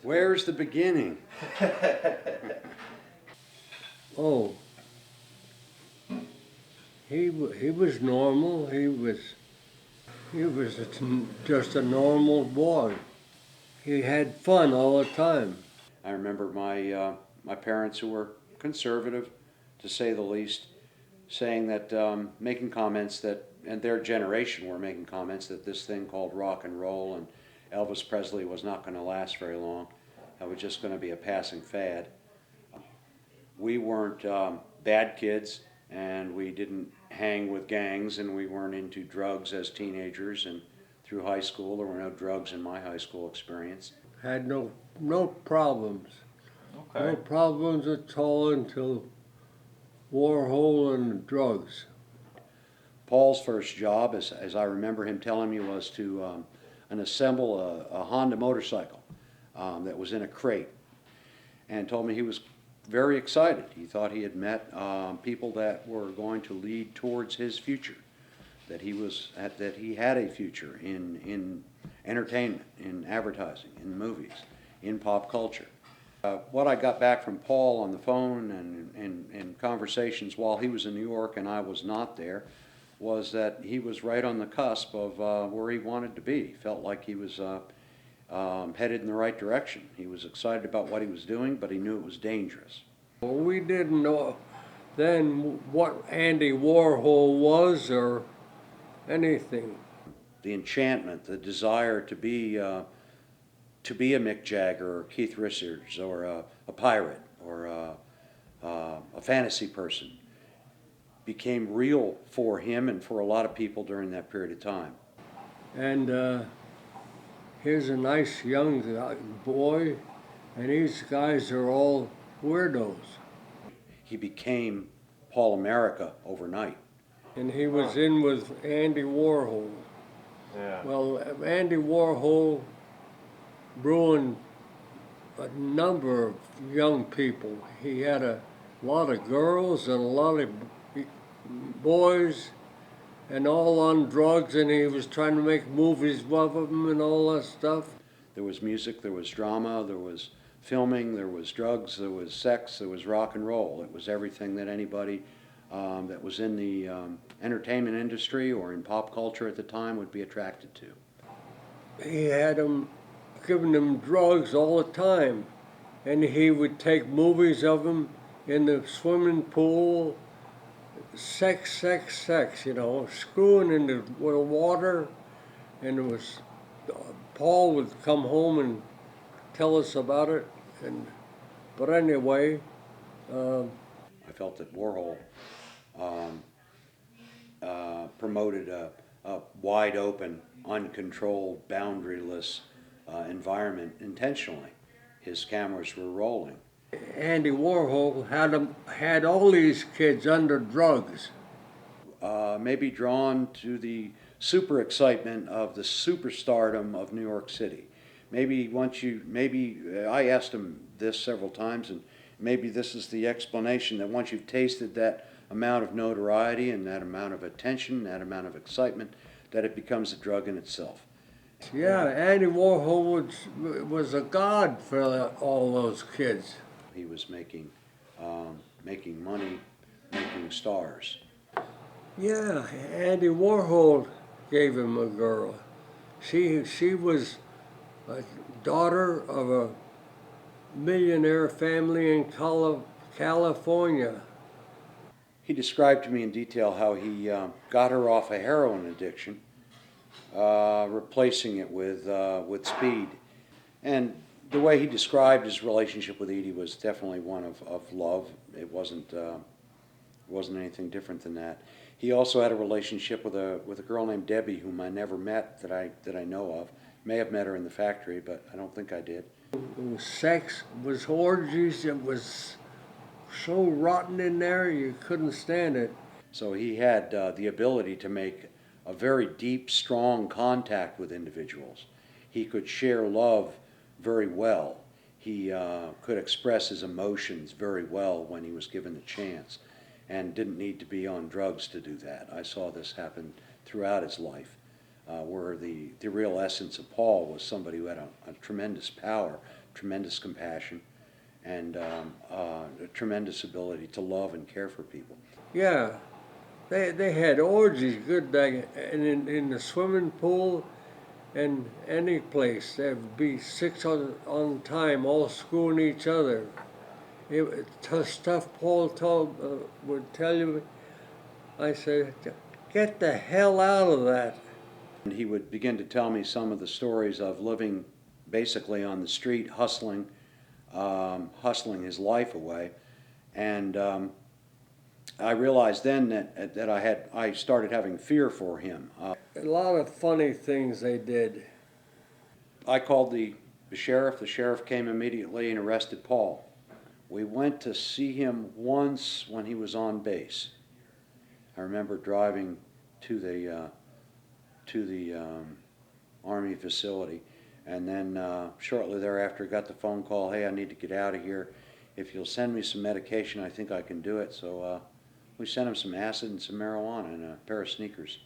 Where's the beginning? Oh, he was normal. He was just a normal boy. He had fun all the time. I remember my parents, who were conservative, to say the least, saying that making comments that, and their generation were making comments that this thing called rock and roll and Elvis Presley was not going to last very long. It was just going to be a passing fad. We weren't bad kids, and we didn't hang with gangs, and we weren't into drugs as teenagers. And through high school, there were no drugs in my high school experience. Had no problems. Okay. No problems at all until Warhol and drugs. Paul's first job, as I remember him telling me, was to assemble a Honda motorcycle that was in a crate, and told me he was very excited. He thought he had met people that were going to lead towards his future, that he had a future in entertainment, in advertising, in movies, in pop culture. What I got back from Paul on the phone and conversations while he was in New York and I was not there was that he was right on the cusp of where he wanted to be. He felt like he was headed in the right direction. He was excited about what he was doing, but he knew it was dangerous. We didn't know then what Andy Warhol was or anything. The enchantment, the desire to be a Mick Jagger or Keith Richards or a pirate or a fantasy person became real for him and for a lot of people during that period of time. And here's a nice young boy, and these guys are all weirdos. He became Paul America overnight. And he was in with Andy Warhol. Yeah. Well, Andy Warhol ruined a number of young people. He had a lot of girls and a lot of boys, and all on drugs, and he was trying to make movies with them and all that stuff. There was music, there was drama, there was filming, there was drugs, there was sex, there was rock and roll. It was everything that anybody that was in the entertainment industry or in pop culture at the time would be attracted to. He had them giving them drugs all the time, and he would take movies of them in the swimming pool. Sex, screwing in the water, and it was. Paul would come home and tell us about it, but anyway. I felt that Warhol promoted a wide open, uncontrolled, boundaryless environment intentionally. His cameras were rolling. Andy Warhol had all these kids under drugs. Maybe drawn to the super excitement of the superstardom of New York City. Maybe I asked him this several times, and maybe this is the explanation, that once you've tasted that amount of notoriety and that amount of attention, that amount of excitement, that it becomes a drug in itself. Yeah, Andy Warhol was a god for all those kids. He was making money, making stars. Yeah, Andy Warhol gave him a girl. She was a daughter of a millionaire family in California. He described to me in detail how he got her off a heroin addiction, replacing it with speed. And the way he described his relationship with Edie was definitely one of love. It wasn't anything different than that. He also had a relationship with a girl named Debbie, whom I never met, that I know of. May have met her in the factory, but I don't think I did. Sex was orgies. It was so rotten in there you couldn't stand it. So he had the ability to make a very deep, strong contact with individuals. He could share love very well. He could express his emotions very well when he was given the chance, and didn't need to be on drugs to do that. I saw this happen throughout his life, where the real essence of Paul was somebody who had a tremendous power tremendous compassion and a tremendous ability to love and care for people. Yeah, they had orgies good back in the swimming pool and any place. There'd be six on time, all screwing each other. Stuff Paul would tell you. I said, get the hell out of that. And he would begin to tell me some of the stories of living basically on the street, hustling his life away. And I realized then that I started having fear for him. A lot of funny things they did. I called the sheriff. The sheriff came immediately and arrested Paul. We went to see him once when he was on base. I remember driving to the Army facility, and then shortly thereafter got the phone call, hey, I need to get out of here. If you'll send me some medication, I think I can do it. So we sent him some acid and some marijuana and a pair of sneakers.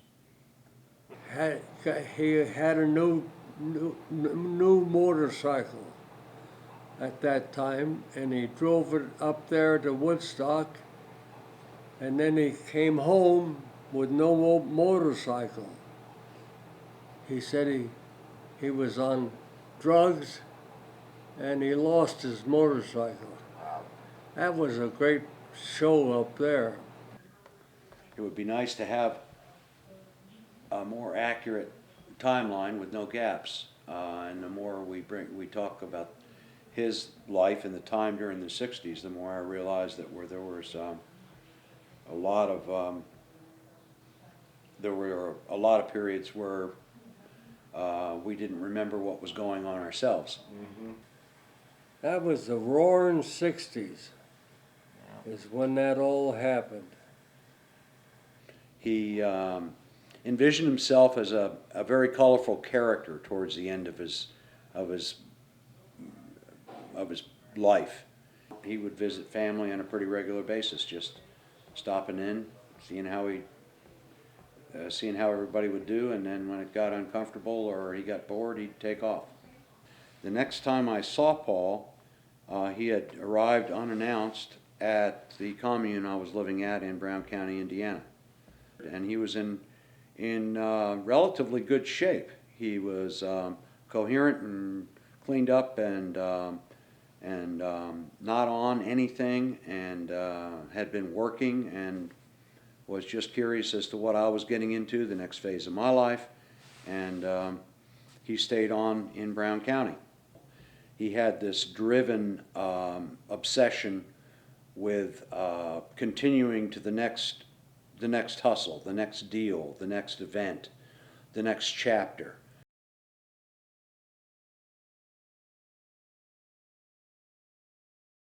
He had a new motorcycle at that time, and he drove it up there to Woodstock, and then he came home with no motorcycle. He said he was on drugs and he lost his motorcycle. That was a great show up there. It would be nice to have a more accurate timeline with no gaps. And the more we talk about his life and the time during the 60s, the more I realized that there was there were a lot of periods where we didn't remember what was going on ourselves. Mm-hmm. That was the roaring 60s, is when that all happened. He envisioned himself as a very colorful character towards the end of his life. He would visit family on a pretty regular basis, just stopping in, seeing how everybody would do, and then when it got uncomfortable or he got bored, he'd take off. The next time I saw Paul, he had arrived unannounced at the commune I was living at in Brown County, Indiana. And he was in relatively good shape. He was coherent and cleaned up and not on anything, and had been working and was just curious as to what I was getting into, the next phase of my life, and he stayed on in Brown County. He had this driven obsession with continuing to the next hustle, the next deal, the next event, the next chapter.